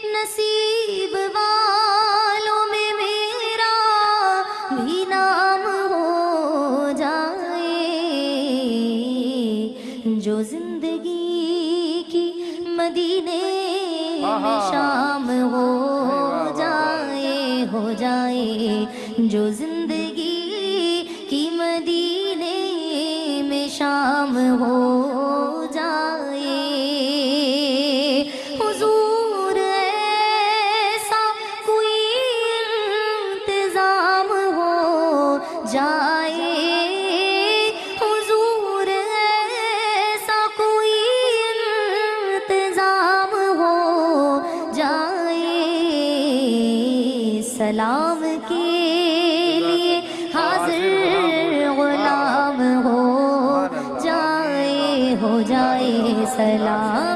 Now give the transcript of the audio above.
نصیب والوں میں میرا بھی نام ہو جائے، جو زندگی کی مدینے میں شام ہو جائے، جو زندگی کی مدینے میں شام ہو جائے، حضور ایسا کوئی انتظام ہو جائے، حضور ایسا کوئی انتظام ہو جائے، سلام کے لیے حاضر غلام ہو جائے سلام